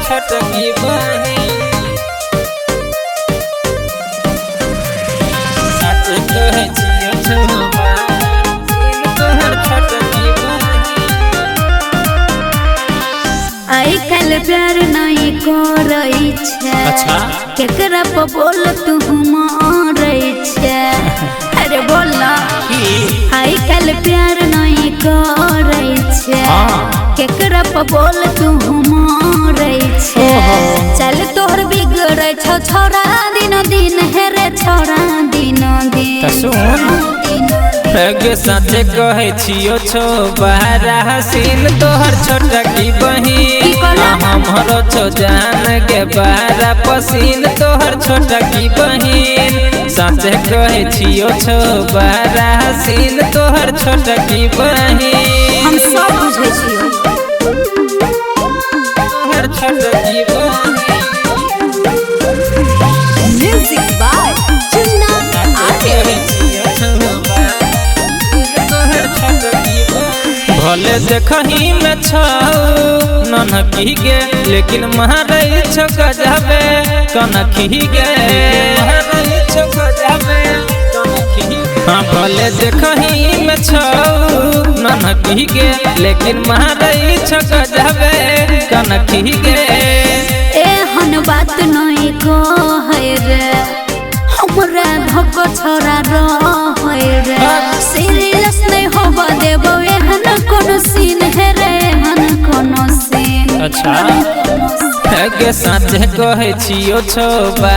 छोटकी बहिन सच कहे छियो छौबा तोहर छोटकी बहिन। आई कल प्यार नहीं करई छे अच्छा केकरा पे बोल तू मारई छे अरे बोल ना आई कल प्यार नहीं करई छे केकरा पे बोल तू मारई छे चल तोहर बिगड़ै छौ छोरा दिन दिन हेरे छोरा दिन दिन सुन गे साथे कहे छियो छौबा हसीन तोहर छोटकी बहिन हमरो छो जान के बारा पसीन तोहर छोटकी बहिन साथे कहे छियो छौबा हसीन तोहर छोटकी बहिन। हम सब बुझै छियो तोहर छोटकी बहिन म्यूजिक बाय चुन्ना भले देखही में छौ ननकी गे लेकिन मारै छौ गजबे कनखी गे मारै छौ गजबे कनखी हाँ भले देखही में छौ ननकी गे लेकिन मारै छौ गजबे कनखी गे। एहन बात नहीं कहे रे हमरा धक छोरा रहे रे सीरियस नहीं होबा देबो एहन कोनो सीन है रे एहन कोनो सीन। अच्छा गे साथे कहे छियो छौबा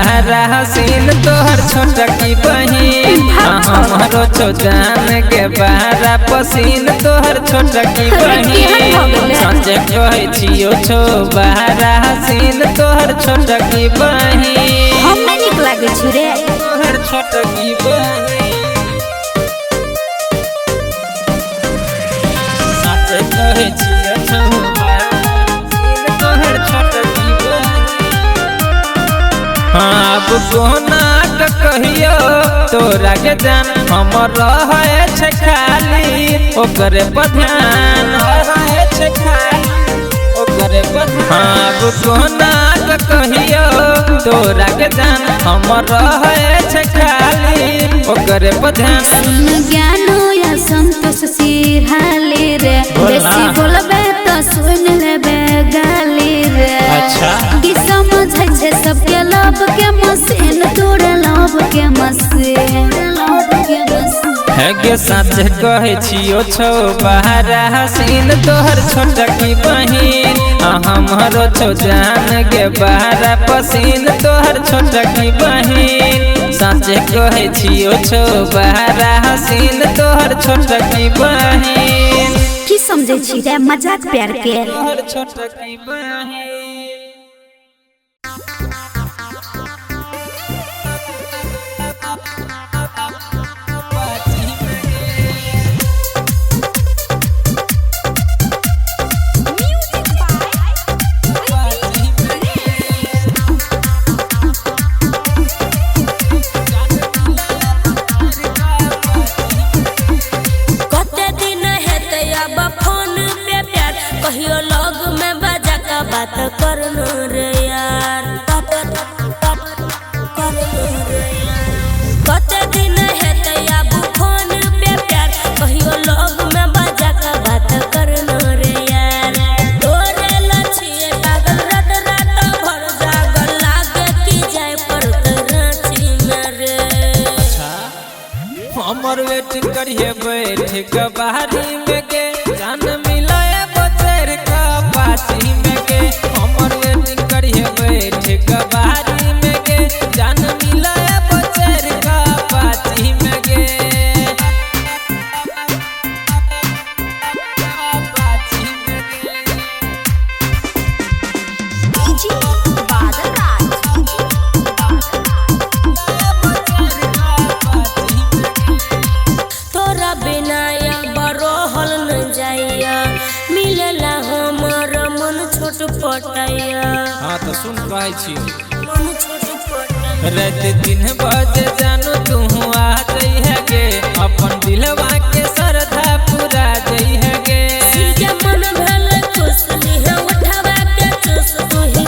हसीन तोहर छोटकी बहिन हमरो छो जान के बारा पसीन तोहर छोटकी बहिन साथे कहे छियो छौबा हसीन तोहर छोटकी बहिन। हम नहीं निक लागे छी रे तोहर छोटकी बहिन साथे कहे छियो छौबा तोहर छोटकी अब कोना कहियो तोरा के जान हमर रहे छै खाली ओकरे पर ध्यान रहे छै खाली ओकरे पर अब कोना कहियो तोरा के जान हमर रहे छै खाली ओकरे पर ध्यान। सुन ज्ञान या संतोष सिरहाले रे बेसी बोलबे तो सुन लेबे गाली रे अच्छा की समझै छै सबके लब के मशीन तोर लब के मशीन गे साथे कहे छियो छौबा हसीन तोहर छोटकी बहिन हमरो छो जान के बारा पसीन तोहर छोटकी बहिन साथे कहे छियो छौबा हसीन तोहर छोटकी बहिन। की समझै छी रे मजाक प्यार के तोहर छोटकी बहिन कहियो लग में बजा का बात करनो रे यार कते दिन हेते अब फोन पे प्यार कहियो लग में बजा का बात करनो रे यार तोरे लछिए पागल रात रात भर जागल लागे की जाय पड़त रांची में रे। अच्छा हमर वेटिंग करिए बैठ के बाहरी में के जान मिलाए बचर का पाची में के हमर वेटिंग करिए बैठ के बाहरी में के जान मिलाए बचर का पाची में के पाची में के जी बादल राज तोरा बिना बरोहल न जाइया मिलेला हमर मन छोट पटाइया। हाँ तो सुन पाई छी मन छोट पटाइया रात दिन बजे जानू तू आ जई है गे अपन दिलवा के श्रद्धा पूरा जई है गे के मन भले खुश है उठावा के चुस तू ही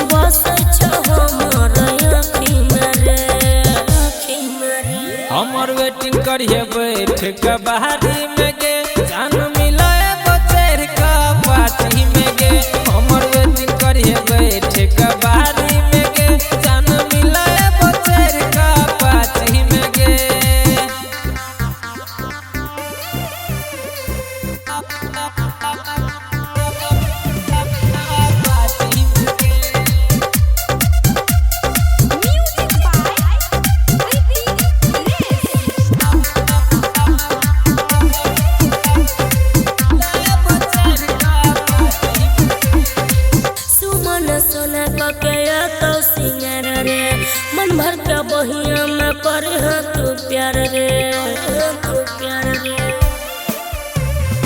कबारी में गे जान मिलाए बचर का पाछी में गे हमर वेटिंग करिए बैठ कबारी में गे जान मिलाए बचर का पाछी में गे सोना के तो सिंगार रे मन भर के बहिया में करे तू प्यार रे तू प्यार रे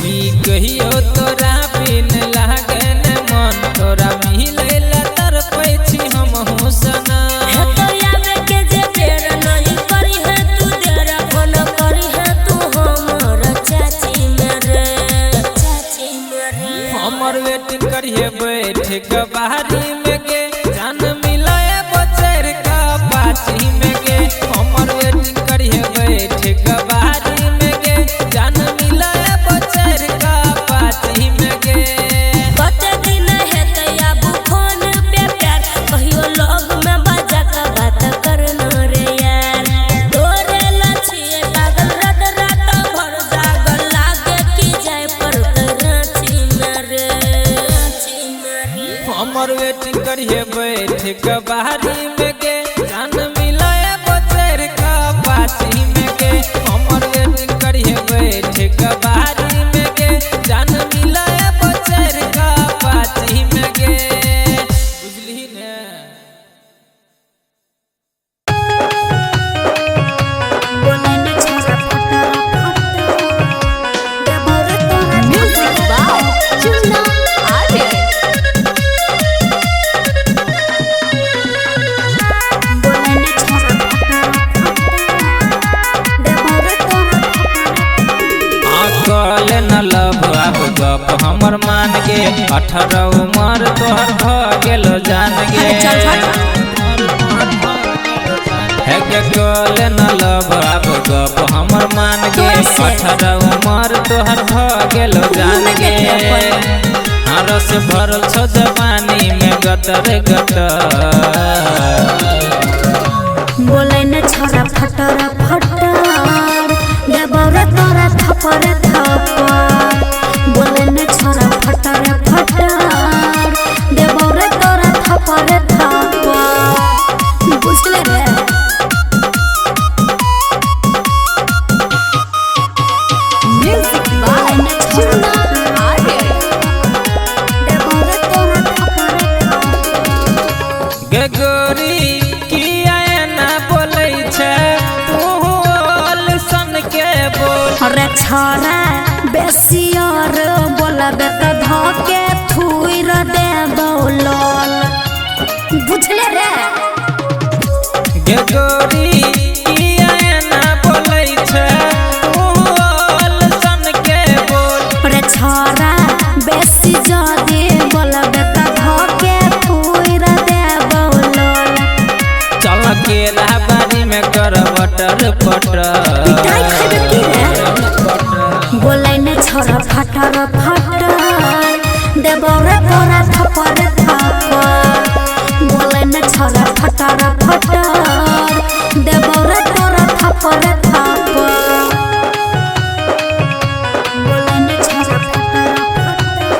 की कहियो तोरा बिन लागे न मन तोरा मिले ला तर पैछि हम हुसना है तो यावे के जे बेर नहीं करी है तू देरा फोन करी है तू हमर चाची मेरे चाची मेरे हमर वेटिंग करिए बैठ कबारी में गे जान मिलाए बचर का पाछी में गे हमर वेटिंग करिए बैठ कबारी में गे जान मिलाए बचर का पाछी में गे कते दिन है तैयाबू फोन पे प्यार कहियो लोग में बाजा का बात करना रे यार तोरे लछिए पागल रात रात भर जागल लागे की जाए पर रांची मेरे हमर वेटिंग करिए बैठ कबारी में गे जान मिलाए बचर का पाछी में गे हमर वेटिंग करिए बैठ कबारी में गे जान मिलाए बचर का पाछी में गे बुझली ने म्यूजिक बाय चुन्ना आर्य कल न लब अब गप हमर मान गे 18 उमर तोहर भ गेल जान गे है के कल न लब अब गप हमर मान गे 18 उमर तोहर भ गेल जान गे रस भरल छ जवानी में गटर गटर बोले न छोरा फटर फटर देबौरे तोरा थपर थपर बोले न छोरा फटर फटर देबौरे तोरा थपर थपर बुझले रे म्यूजिक बाय चुन्ना आर्य देबौरे तोरा थपर गे गोरी किया ना बोलै छै तू ओल सन के बोल रे छोरा बेसियर बोलबे त धके थुइर दे बौलल बुझले रे गे गोरी किया ना बोलै छै तू ओल सन के बोल रे छोरा बेसी जदि बोलबे त धके थुइर दे बौलल चल के राबारी में कर बटर पटर पिटाई खाबे की रे बोलै ने छोरा फटर फटर देबौरे तोरा थपर थपर बोलै ने छोरा फटर फटर देबौरे तोरा थपर थपर बोलै ने छोरा फटर फटर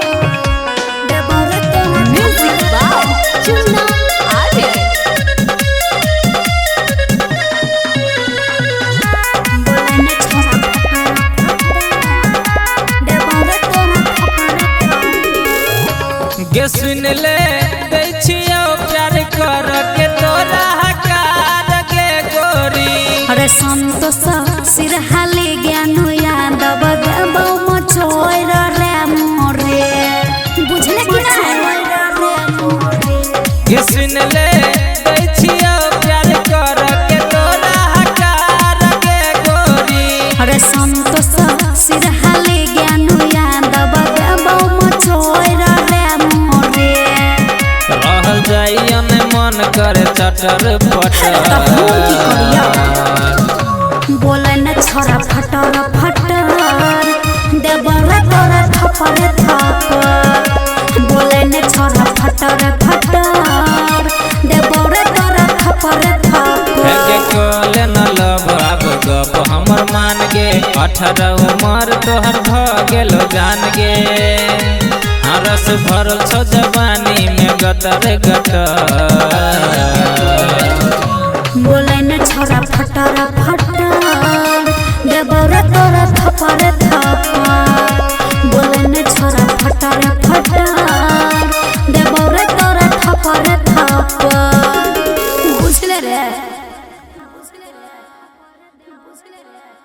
देबौरे तोरा म्यूजिक बाय चुन्ना आर्य बोलै ने छोरा फटर फटर देबौरे तोरा थपर गे सुन ले दै छियो प्यार कर के तोरा हकार गे गोरी अरे संतोष सिरहाली ज्ञान यादव देबौ मछोर रे मोरे बुझले कि गे सुन ले दै छियो प्यार कर के तोरा हकार गे गोरी अरे संतोष सिरहाली ज्ञान यादव देबौ मछोर रे मोरे रहल जाइए मन करे चटर पटर बोले न छोरा फटर फटर देवरा तोरा थपर थपर बोले न छोरा फटर फटर देवरा तोरा थपर के थपर कोले न लब अब गप हमर मान गे 18 उमर तोहर भ गेलो जान गे रस भरल छो जवानी में गतर गतर बोले न छोरा फटर फटर देवरा